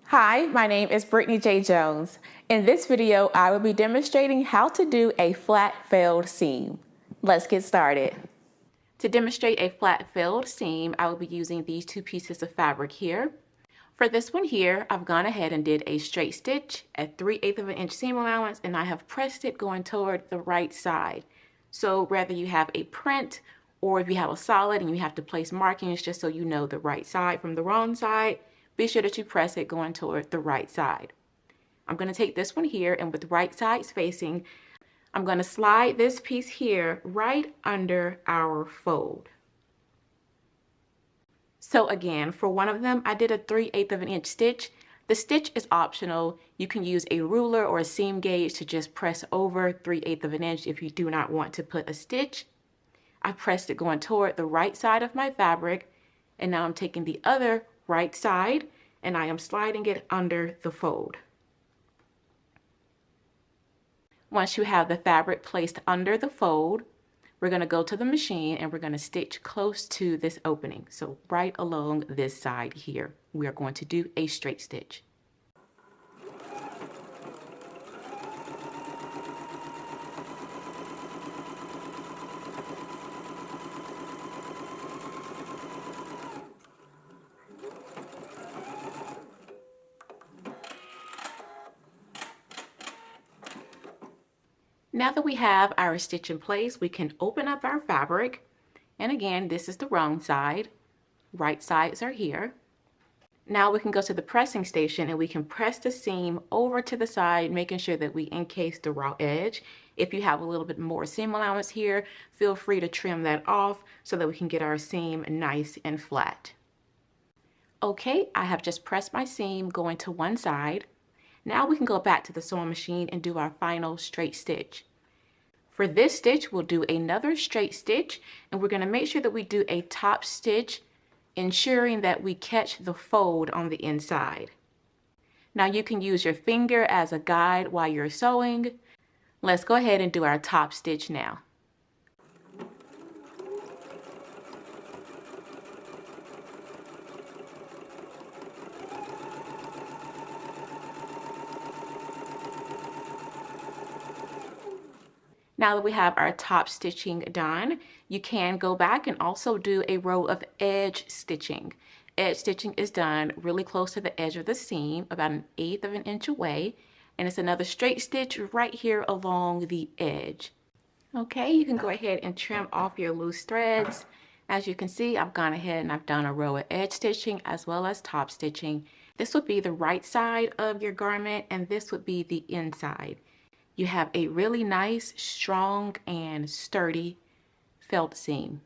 Hi, my name is Brittany J. Jones. In this video, I will be demonstrating how to do a flat felled seam. Let's get started. To demonstrate a flat felled seam, I will be using these two pieces of fabric here. For this one here, I've gone ahead and did a straight stitch at 3/8 of an inch seam allowance, and I have pressed it going toward the right side. So whether you have a print or if you have a solid and you have to place markings just so you know the right side from the wrong side, be sure that you press it going toward the right side. I'm going to take this one here, and with right sides facing, I'm going to slide this piece here right under our fold. So again, for one of them, I did a 3/8 of an inch stitch. The stitch is optional. You can use a ruler or a seam gauge to just press over 3/8 of an inch if you do not want to put a stitch. I pressed it going toward the right side of my fabric, and now I'm taking the other right side and I am sliding it under the fold. Once you have the fabric placed under the fold, we're going to go to the machine and we're going to stitch close to this opening. So right along this side here, we are going to do a straight stitch. Now that we have our stitch in place, we can open up our fabric. And again, this is the wrong side. Right sides are here. Now we can go to the pressing station and we can press the seam over to the side, making sure that we encase the raw edge. If you have a little bit more seam allowance here, feel free to trim that off so that we can get our seam nice and flat. Okay, I have just pressed my seam going to one side. Now we can go back to the sewing machine and do our final straight stitch. For this stitch, we'll do another straight stitch, and we're going to make sure that we do a top stitch, ensuring that we catch the fold on the inside. Now you can use your finger as a guide while you're sewing. Let's go ahead and do our top stitch now. Now that we have our top stitching done, you can go back and also do a row of edge stitching. Edge stitching is done really close to the edge of the seam, about 1/8 of an inch away, and it's another straight stitch right here along the edge. Okay, you can go ahead and trim off your loose threads. As you can see, I've gone ahead and I've done a row of edge stitching as well as top stitching. This would be the right side of your garment, and this would be the inside. You have a really nice, strong, and sturdy felt seam.